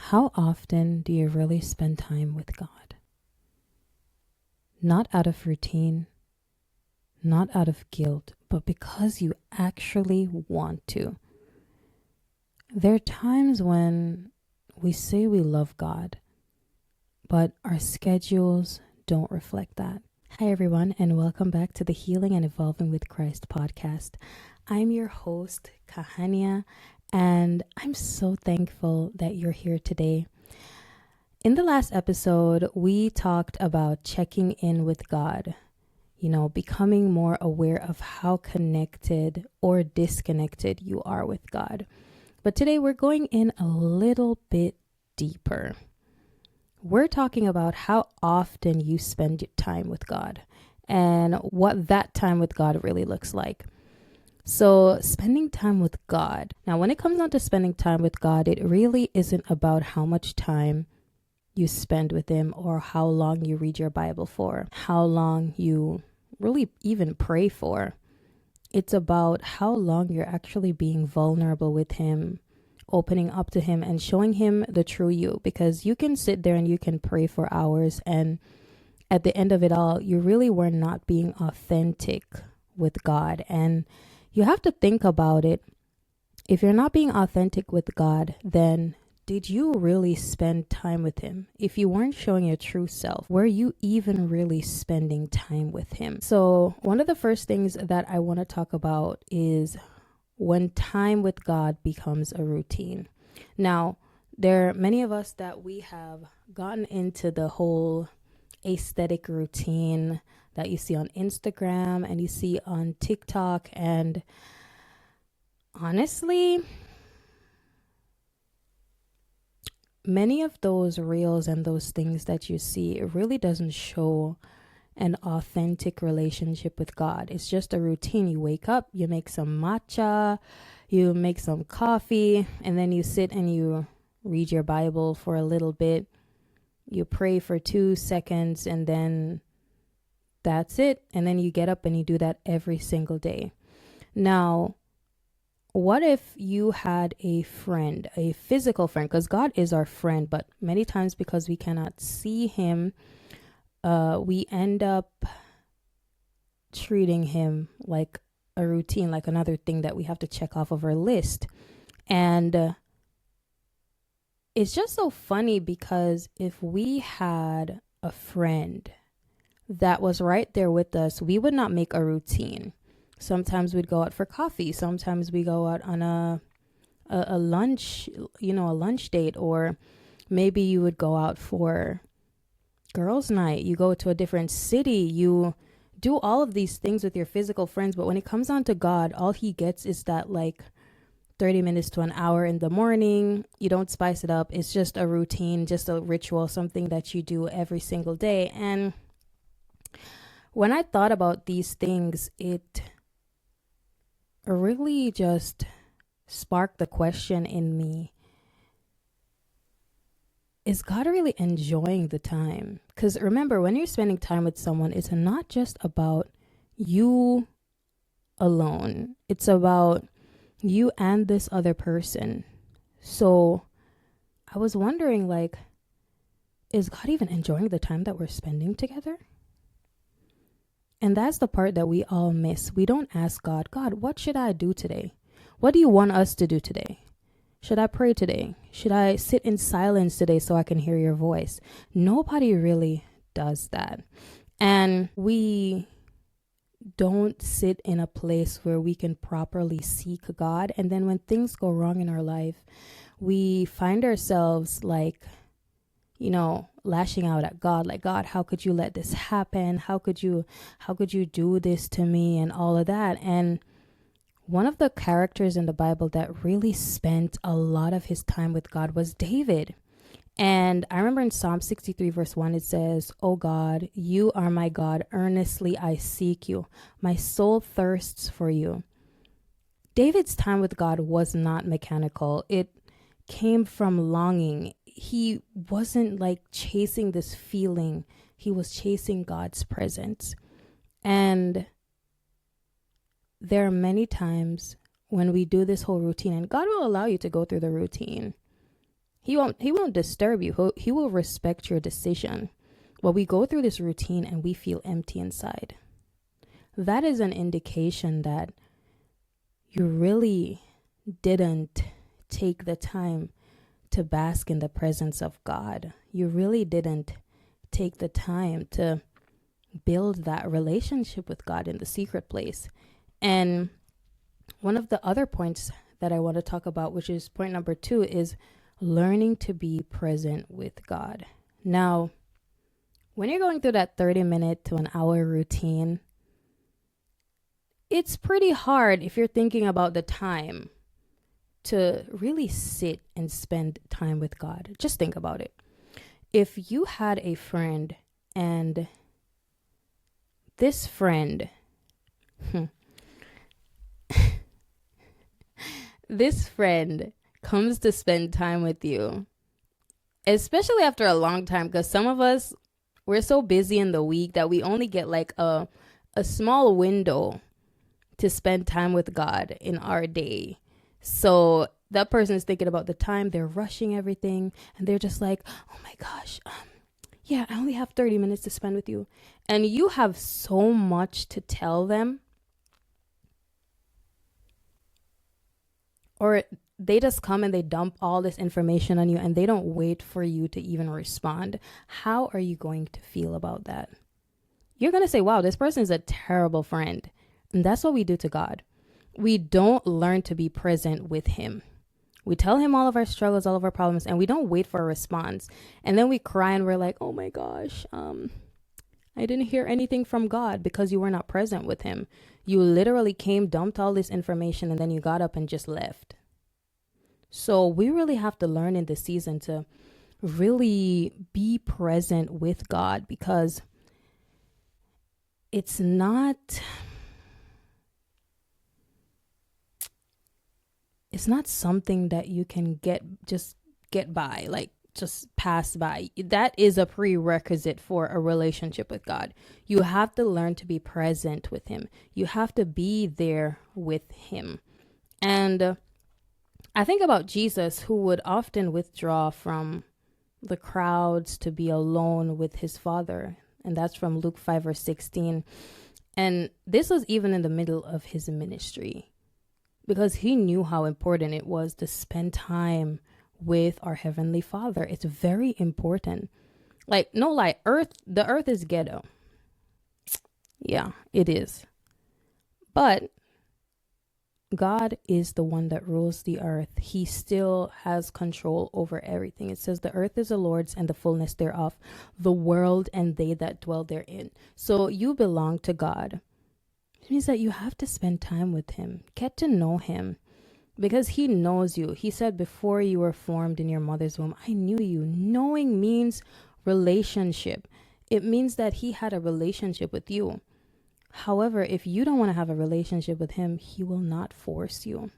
How often do you really spend time with God? Not out of routine, not out of guilt, but because you actually want to. There are times when we say we love God, but our schedules don't reflect that. Hi, everyone, and welcome back to the Healing and Evolving with Christ podcast. I'm your host, Khanya, and I'm so thankful that you're here today. In the last episode, we talked about checking in with God, becoming more aware of how connected or disconnected you are with God. But today we're going in a little bit deeper. We're talking about how often you spend time with God and what that time with God really looks like. So spending time with God. Now, when it comes down to spending time with God, it really isn't about how much time you spend with Him or how long you read your Bible for, how long you really even pray for. It's about how long you're actually being vulnerable with Him, opening up to Him and showing Him the true you, because you can sit there and you can pray for hours, and at the end of it all, you really were not being authentic with God. And you have to think about it. If you're not being authentic with God, then did you really spend time with Him? If you weren't showing your true self, were you even really spending time with Him? So one of the first things that I want to talk about is when time with God becomes a routine. Now, there are many of us that we have gotten into the whole aesthetic routine that you see on Instagram and you see on TikTok. And honestly, many of those reels and those things that you see, it really doesn't show an authentic relationship with God. It's just a routine. You wake up, you make some matcha, you make some coffee, and then you sit and you read your Bible for a little bit. You pray for 2 seconds, and then that's it. And then you get up and you do that every single day. Now, what if you had a friend, a physical friend? Because God is our friend, but many times because we cannot see Him, we end up treating Him like a routine, like another thing that we have to check off of our list. And it's just so funny, because if we had a friend that was right there with us, we would not make a routine. Sometimes we'd go out for coffee. Sometimes we go out on a lunch, a lunch date, or maybe you would go out for girls' night. You go to a different city. You do all of these things with your physical friends. But when it comes down to God, all He gets is that 30 minutes to an hour in the morning. You don't spice it up. It's just a routine, just a ritual, something that you do every single day. And when I thought about these things, it really just sparked the question in me: is God really enjoying the time? Because remember, when you're spending time with someone, it's not just about you alone. It's about you and this other person. So I was wondering, is God even enjoying the time that we're spending together? And that's the part that we all miss. We don't ask God, what should I do today? What do you want us to do today? Should I pray today? Should I sit in silence today so I can hear your voice? Nobody really does that. And we don't sit in a place where we can properly seek God. And then when things go wrong in our life, we find ourselves lashing out at God, God, how could you let this happen? How could you do this to me, and all of that? And one of the characters in the Bible that really spent a lot of his time with God was David. And I remember in Psalm 63 verse 1, it says, "Oh God, you are my God. Earnestly I seek you. My soul thirsts for you." David's time with God was not mechanical. It came from longing. He wasn't chasing this feeling. He was chasing God's presence. And there are many times when we do this whole routine, and God will allow you to go through the routine. He won't disturb you. He will respect your decision. But we go through this routine and we feel empty inside. That is an indication that you really didn't take the time to bask in the presence of God. You really didn't take the time to build that relationship with God in the secret place. And one of the other points that I want to talk about, which is point number 2, is learning to be present with God. Now, when you're going through that 30-minute to an hour routine, it's pretty hard if you're thinking about the time to really sit and spend time with God. Just think about it. If you had a friend and this friend, this friend comes to spend time with you, especially after a long time, because some of us, we're so busy in the week that we only get like a small window to spend time with God in our day. So that person is thinking about the time, they're rushing everything, and they're just like, oh my gosh, yeah, I only have 30 minutes to spend with you. And you have so much to tell them. Or they just come and they dump all this information on you and they don't wait for you to even respond. How are you going to feel about that? You're going to say, wow, this person is a terrible friend. And that's what we do to God. We don't learn to be present with him. We tell him all of our struggles, all of our problems, and we don't wait for a response. And then we cry and we're like, oh my gosh, I didn't hear anything from God, because you were not present with him. You literally came, dumped all this information, and then you got up and just left. So we really have to learn in this season to really be present with God, because it's not something that you can just get by, like just pass by. That is a prerequisite for a relationship with God. You have to learn to be present with him. You have to be there with him. And I think about Jesus, who would often withdraw from the crowds to be alone with his Father. And that's from Luke 5 verse 16. And this was even in the middle of his ministry, because he knew how important it was to spend time with our Heavenly Father. It's very important. Like, no lie, the earth is ghetto. Yeah, it is. But God is the one that rules the earth. He still has control over everything. It says the earth is the Lord's and the fullness thereof, the world and they that dwell therein. So you belong to God. It means that you have to spend time with him, get to know him, because he knows you. He said, before you were formed in your mother's womb, I knew you. Knowing means relationship. It means that he had a relationship with you. However, if you don't want to have a relationship with him, he will not force you.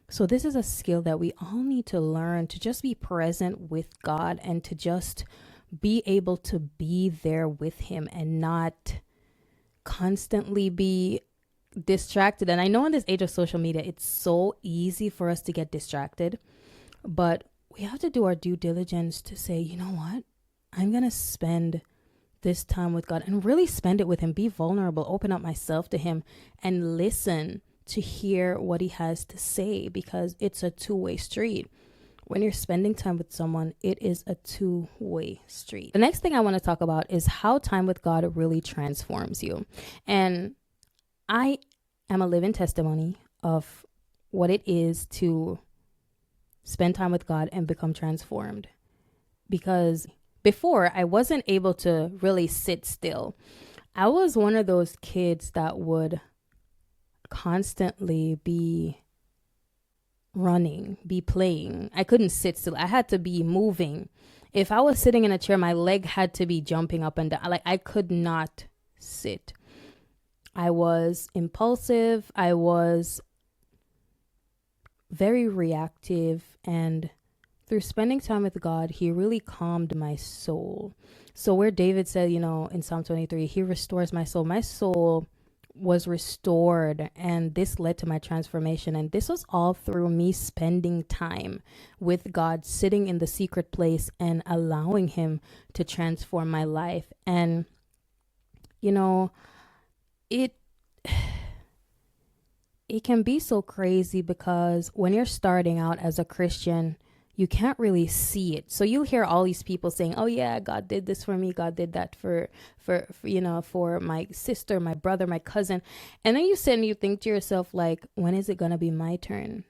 So this is a skill that we all need to learn, to just be present with God and to just be able to be there with him and not constantly be distracted. And I know in this age of social media, it's so easy for us to get distracted, but we have to do our due diligence to say, you know what? I'm going to spend this time with God and really spend it with him, be vulnerable, open up myself to him and listen to hear what he has to say, because it's a two-way street. When you're spending time with someone, it is a two-way street. The next thing I want to talk about is how time with God really transforms you. And I am a living testimony of what it is to spend time with God and become transformed. Because before, I wasn't able to really sit still. I was one of those kids that would constantly be running, be playing. I couldn't sit still. I had to be moving. If I was sitting in a chair, my leg had to be jumping up and down. Like, I could not sit. I was impulsive. I was very reactive, and through spending time with God, he really calmed my soul. So where David said, in Psalm 23, he restores my soul. My soul was restored, and this led to my transformation. And this was all through me spending time with God, sitting in the secret place and allowing him to transform my life. And you know, it it can be so crazy because when you're starting out as a Christian, you can't really see it. So you'll hear all these people saying, "Oh yeah, God did this for me. God did that for my sister, my brother, my cousin." And then you sit and you think to yourself, like, when is it going to be my turn?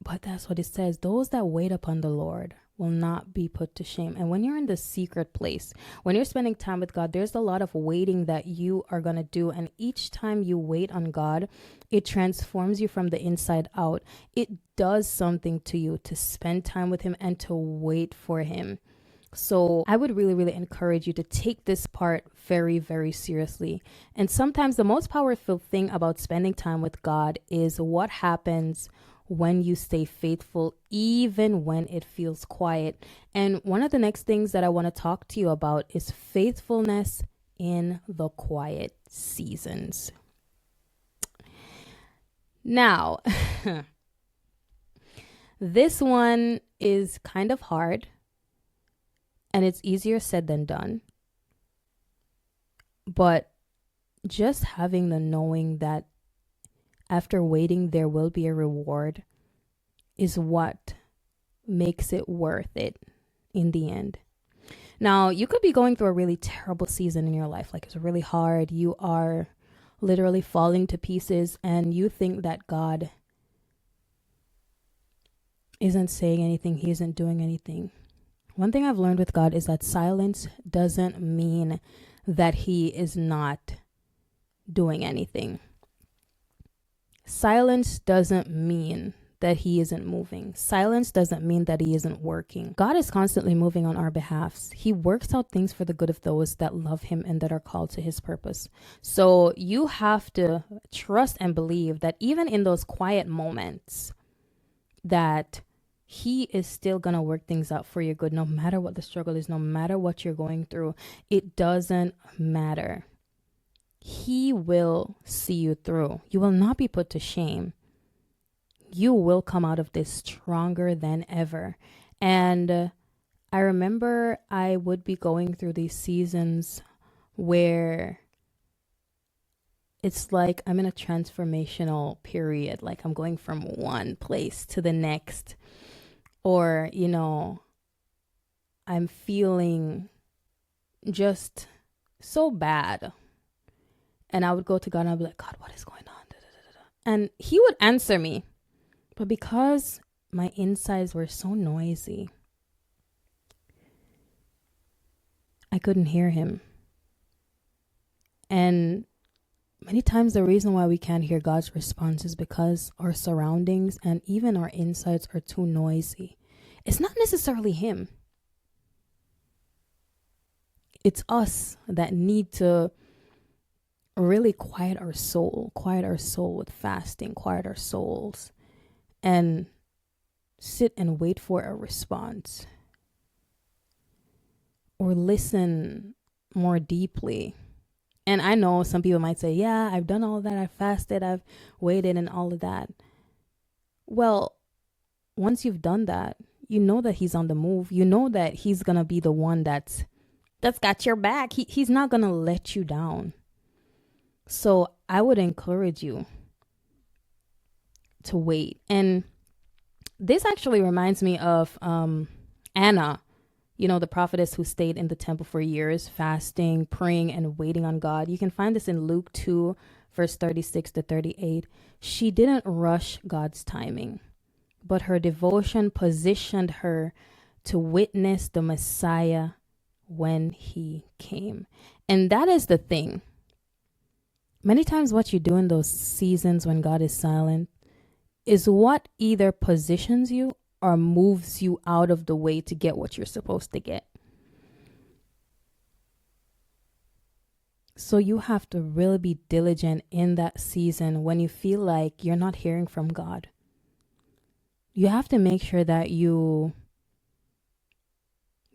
But that's what it says. Those that wait upon the Lord will not be put to shame. And when you're in the secret place, when you're spending time with God, there's a lot of waiting that you are going to do. And each time you wait on God, it transforms you from the inside out. It does something to you to spend time with him and to wait for him. So I would really, really encourage you to take this part very, very seriously. And sometimes the most powerful thing about spending time with God is what happens when you stay faithful, even when it feels quiet. And one of the next things that I want to talk to you about is faithfulness in the quiet seasons. Now, this one is kind of hard, and it's easier said than done. But just having the knowing that after waiting, there will be a reward is what makes it worth it in the end. Now, you could be going through a really terrible season in your life. Like, it's really hard. You are literally falling to pieces, and you think that God isn't saying anything. He isn't doing anything. One thing I've learned with God is that silence doesn't mean that he is not doing anything. Silence doesn't mean that he isn't moving. Silence doesn't mean that he isn't working. God is constantly moving on our behalf. He works out things for the good of those that love him and that are called to his purpose. So you have to trust and believe that even in those quiet moments, that he is still going to work things out for your good, no matter what the struggle is, no matter what you're going through. It doesn't matter. He will see you through. You will not be put to shame. You will come out of this stronger than ever. And I remember I would be going through these seasons where it's like I'm in a transformational period. Like, I'm going from one place to the next. Or, I'm feeling just so bad. And I would go to God and I'd be like, "God, what is going on?" And he would answer me. But because my insides were so noisy, I couldn't hear him. And many times the reason why we can't hear God's response is because our surroundings and even our insides are too noisy. It's not necessarily him. It's us that need to really quiet our soul with fasting, quiet our souls, and sit and wait for a response. Or listen more deeply. And I know some people might say, "Yeah, I've done all that. I've fasted, I've waited and all of that." Well, once you've done that, you know that he's on the move. You know that he's going to be the one that's got your back. He's not going to let you down. So I would encourage you to wait. And this actually reminds me of Anna, the prophetess who stayed in the temple for years, fasting, praying, and waiting on God. You can find this in Luke 2, verse 36 to 38. She didn't rush God's timing, but her devotion positioned her to witness the Messiah when he came. And that is the thing. Many times what you do in those seasons when God is silent is what either positions you or moves you out of the way to get what you're supposed to get. So you have to really be diligent in that season when you feel like you're not hearing from God. You have to make sure that you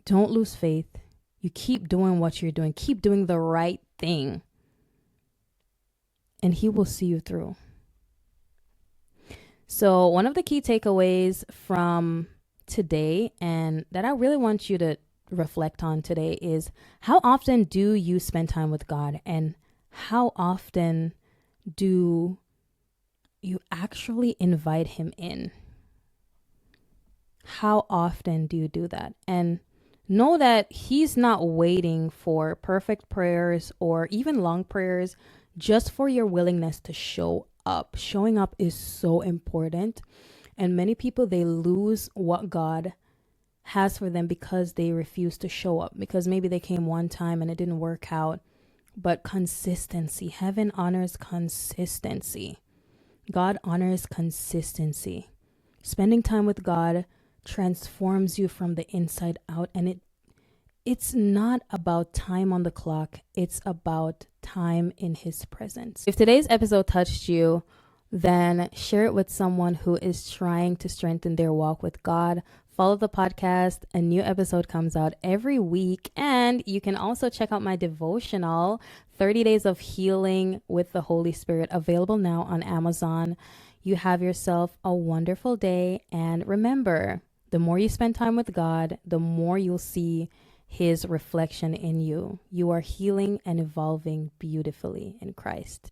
don't lose faith. You keep doing what you're doing. Keep doing the right thing. and he will see you through. So one of the key takeaways from today, and that I really want you to reflect on today, is how often do you spend time with God, and how often do you actually invite him in? How often do you do that? And know that he's not waiting for perfect prayers or even long prayers just for your willingness to show up. Showing up is so important. And many people, they lose what God has for them because they refuse to show up, because maybe they came one time and it didn't work out. But consistency, heaven honors consistency. God honors consistency. Spending time with God transforms you from the inside out, and it's not about time on the clock. It's about time in his presence. If today's episode touched you, then share it with someone who is trying to strengthen their walk with God. Follow the podcast. A new episode comes out every week. And you can also check out my devotional, 30 Days of Healing with the Holy Spirit, available now on Amazon. You have yourself a wonderful day. And remember, the more you spend time with God, the more you'll see his reflection in you. You are healing and evolving beautifully in Christ.